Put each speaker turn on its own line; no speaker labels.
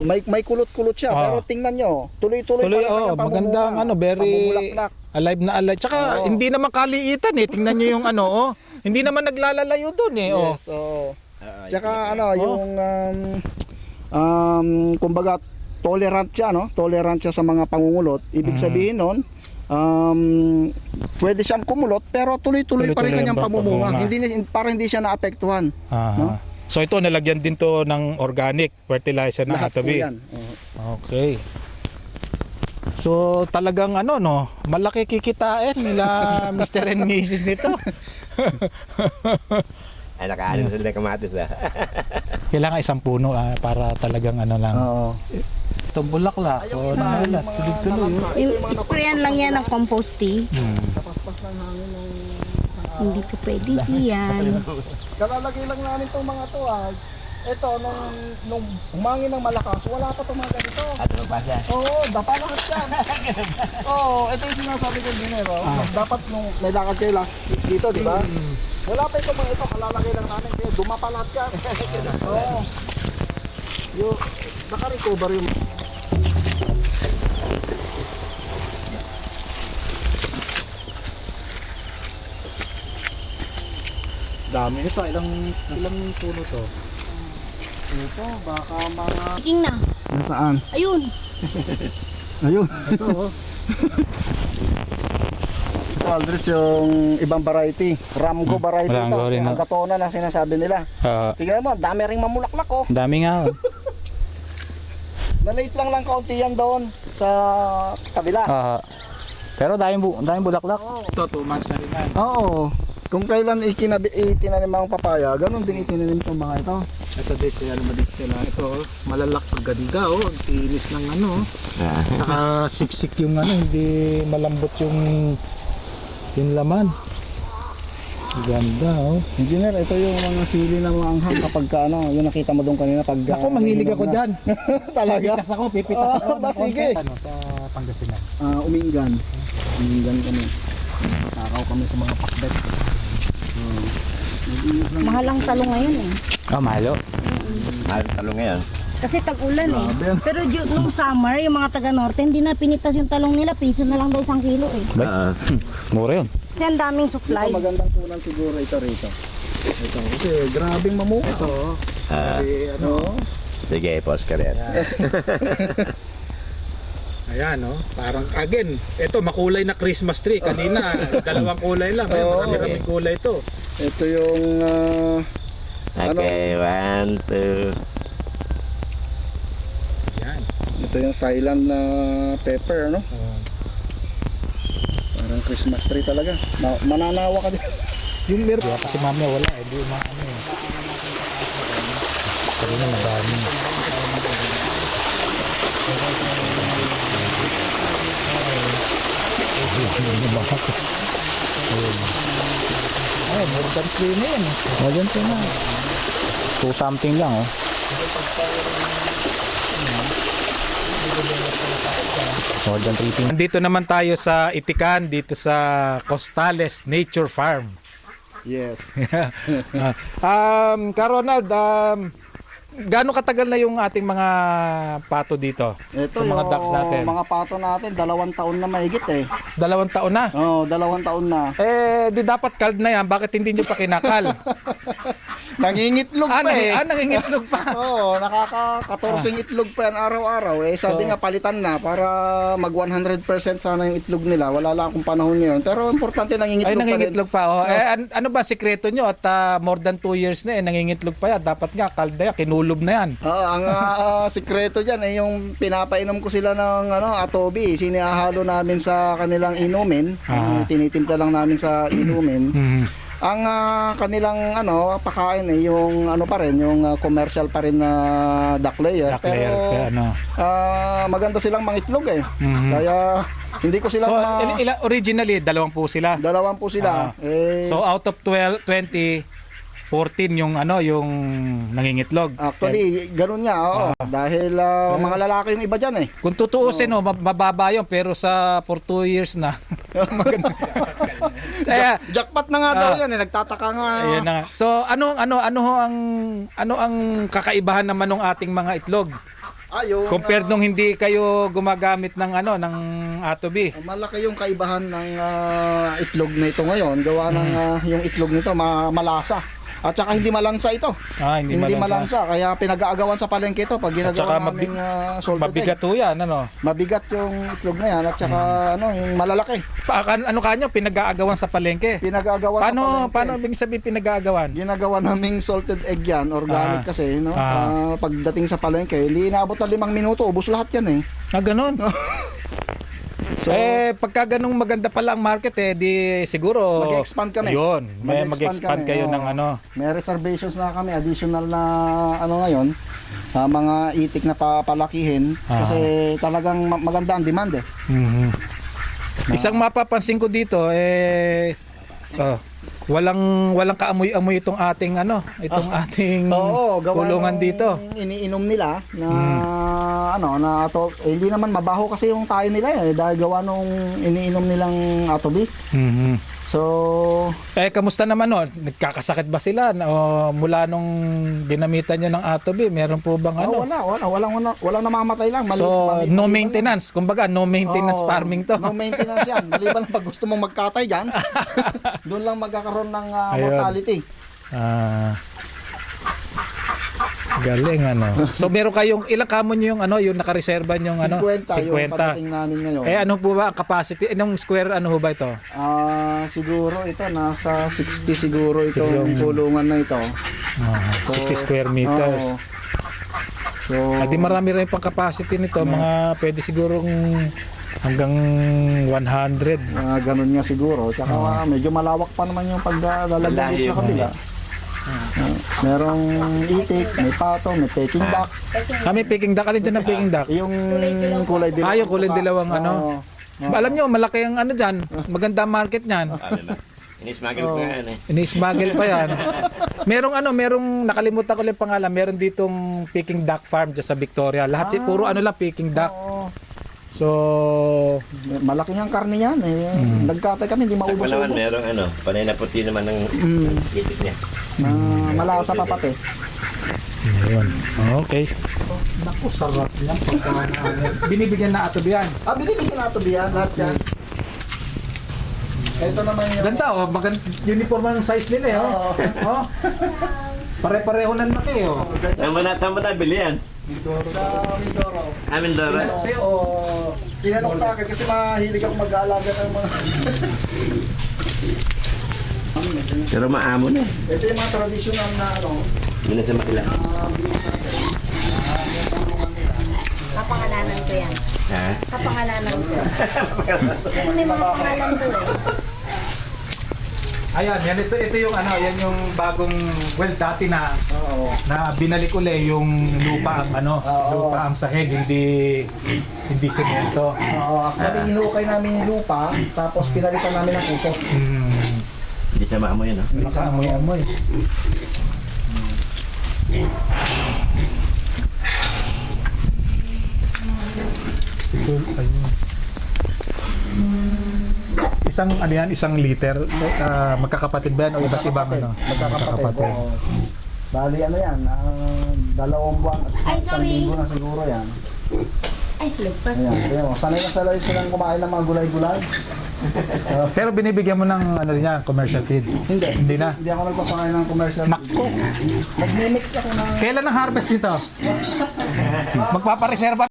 May kulot-kulot siya, pero tingnan nyo, tuloy-tuloy pa rin kanyang
magandang
very
alive na alive. Tsaka hindi naman kaliitan eh. Tingnan nyo yung hindi naman naglalalayo doon eh.
Yes, tsaka kumbaga tolerant siya, no? Tolerant siya sa mga pangungulot. Ibig sabihin nun, pwede siyang kumulot pero tuloy-tuloy pa rin kanyang pamumunga. Para hindi siya naapektuhan, no?
So ito nalagyan din to ng organic fertilizer na
lahat po
katabi.
yan.
Okay. So talagang malaki kikitain nila Mr. and Mrs. nito.
Ay, nakaanin sila ng kamatis
Kailangan isang puno para talagang lang.
Oo.
Itong bulaklak. Tuloy-tuloy.
Sprayan lang yan ng compost tea. Hindi ko pwede yan.
Kalalagay lang namin itong mga to ito, nung umangin ng malakas, wala pa itong mga ganito.
Ano pa siya?
Oo, dapat lahat yan. Oo, ito yung sinasabi ko din dapat nung may lakad kayo last dito, di ba? Wala pa itong mga ito, kalalagay lang namin kaya dumapa lahat yan. Oo. Naka-recover yung... Dami nito, ilang puno to? Ito, baka mga...
King na.
Nasaan?
Ayun.
Ayun. Ito Aldrich, yung ibang variety. Ramgo variety
Ramgo
ito.
rin,
Ang katona na sinasabi nila. Tingnan mo, dami ring mamulaklak
Dami nga.
Nalate lang kaunti yan doon sa kabila.
Pero daming bulaklak.
Ito, 2 months na rin yan. Oo. Kung kailan itinanim ang papaya, ganun din itinanim itong mga ito. Ito din sila, sila. Ito, malalak ganda, ang tinis ng
Saka siksik yung hindi malambot yung laman. Ganda
Engineer, ito yung mga sili na maanghang kapag yung nakita mo doon kanina pag...
Ako, mahilig ako dyan.
Talaga?
Pipitas ako.
Sige.
Sa Pangasinan.
Umingan kami. Takaw kami sa mga pakbet.
Mahal ang talong ngayon eh.
Mahalo.
Mahal talong ngayon.
Kasi tag-ulan eh. Pero nung summer, yung mga taga-norte, hindi na pinitas yung talong nila. Piso na lang daw 1 kilo eh.
Mura yun.
Kasi ang daming supply.
Ito, magandang kunan siguro ito rito. Ito, kasi grabing mamuha. Ito,
Sige, post ka rin.
Ayan, parang again, ito makulay na Christmas tree. Kanina, 2 kulay lang. Marami-raming kulay ito.
Ito yung
Okay, 1, 2.
Ayan.
ito yung Thailand na pepper, Parang Christmas tree talaga. Mananawa ka din.
Yung meron. Kasi mamaya wala, hindi umaano eh. Pero na madami. More than 3 na yan. More than 3 na. 2 something lang More than 3. Nandito naman tayo sa Itikan, dito sa Costales Nature Farm.
Yes.
Ka Ronald, gaano katagal na yung ating mga pato dito?
Ito
yung mga ducks natin.
Mga pato natin, 2 taon na mahigit
2 taon na?
Oo, 2 taon na.
Di dapat called na yan. Bakit hindi nyo pa kinakal?
Nangingitlog pa
nangingitlog pa.
Oo, nakaka-14 itlog pa yan araw-araw. Sabi nga palitan na para mag 100% sana yung itlog nila. Wala lang akong panahon ngayon. Pero importante nangingitlog
pa. Ano ba sikreto nyo? At more than 2 years na nangingitlog pa yan. Dapat nga called na yan. Kinulob na yan.
Ang sikreto dyan yung pinapainom ko sila ng atobi. Sinihalo namin sa kanilang inumin. Tinitimpla lang namin sa inumin. Ang kanilang pakain yung pa rin, yung commercial pa rin na duck layer. Pero maganda silang mangitlog Kaya hindi ko sila
originally 2 po sila.
2 po sila.
So out of 20 14 yung yung nangingitlog.
Actually, ganun nga, dahil mga lalaki yung iba diyan
Kung tutuusin mababa yun pero for 2 years na.
Jackpot na nga daw yan nagtataka nga.
Ayun na nga. So ano ang kakaibahan naman ng ating mga itlog? Compared nung hindi kayo gumagamit ng ano ng Atobi.
Malaki yung kaibahan ng itlog na ito ngayon. Gawa ng yung itlog nito malasa. At saka hindi malansa ito.
Hindi
malansa. Kaya pinag-aagawan sa palengke ito pag
At saka
ginagawa naming salted
mabigat
egg.
ho yan, ano?
Mabigat yung itlog na yan at saka yung malalaki.
Ano kanyo pinag-aagawan sa palengke?
Pinag-aagawan sa palengke.
Paano ibig sabihin pinag-aagawan?
Ginagawa naming salted egg yan, organic kasi, no? Pagdating sa palengke, hindi inaabot na 5 minuto, ubos lahat yan eh.
Ganon.
So,
pagka ganung maganda pala ang market di siguro
mag-expand kami.
Yun, mag-expand kayo ng ano.
May reservations na kami, additional na ano ngayon, mga itik na papalakihin kasi talagang maganda ang demand eh.
Isang mapapansin ko dito walang kaamoy-amoy itong ating ating kulungan dito.
Iniinom nila na hindi naman mabaho kasi yung tayo nila dahil gawa nung iniinom nilang Atobi. So,
kamusta naman nagkakasakit ba sila mula nung ginamitan nyo ng Atobi? Meron po bang
walang namamatay lang.
No maintenance, kumbaga no maintenance farming to.
No maintenance yan. Maliban pag gusto mong magkatay dyan, doon lang magkakaroon ng mortality.
Galing So meron kayong ilang kamo nyo yung nakareserba nyo
50 yung padating namin ngayon.
Ano po ba ang capacity? Anong square ho ba ito?
Siguro ito nasa 60 siguro itong kulungan na ito.
60 square meters.
So,
di marami rin pang capacity nito, mga pwede sigurong hanggang 100.
Ganun nga siguro. Tsaka medyo malawak pa naman yung paglalagay dito sa kabila. Merong itik, may pato, may peking duck.
May peking duck. Alin dyan ang peking duck?
Yung kulay dilaw.
Yung kulay dilawang Alam nyo, malaki ang dyan. Maganda market nyan.
Ini-smuggle pa yan
Ini-smuggle pa yan. Merong nakalimutan ko lang yung pangalan. Meron ditong Peking Duck Farm dyan sa Victoria. Lahat puro lang Peking Duck. So,
malaki ang karne niyan Nagkatay kami, hindi
sa
maubos.
Palawan merong panay na puti naman ng itik niya.
Malasa pa pati.
Ayun. Okay. Naku, sarap yan. Binibigyan na Atobi yan.
Binibigyan na Atobi yan, lahat yan. Ito naman yung...
Ganda uniform ng size nila Pare-pareho ng laki
Tama na bili yan.
Sa Mindoro.
Mindoro.
Kasi tinanong sa akin kasi mahilig ako mag-aalaga ng mga...
Pero maamo na.
Ito yung mga traditional na
Hindi na sa makila.
Kapangalanan ko yan. Kapangalanan ko. May mga pangalan ko
Ayan, ito yung yan yung bagong dati na binalik uli yung lupa ang sahig, hindi semento.
Actually, inukay namin yung lupa, tapos pinalitan namin ng puso.
Hindi siya maamoy
Nakaamoy-amoy. Isang liter, magkakapatid ba yan o iba't ibang
Magkakapatid. Bali yan, 2 buwan at isang linggo na siguro yan.
Ay, lagpas.
Ayan, sanay na silang kumain ng mga gulay-gulay.
Pero binibigyan mo ng commercial feeds? Hindi na?
Hindi ako nagpapakain ng commercial.
Nako!
Nagmi-mix ako ng...
Kailan ang harvest nito? Magpapareserva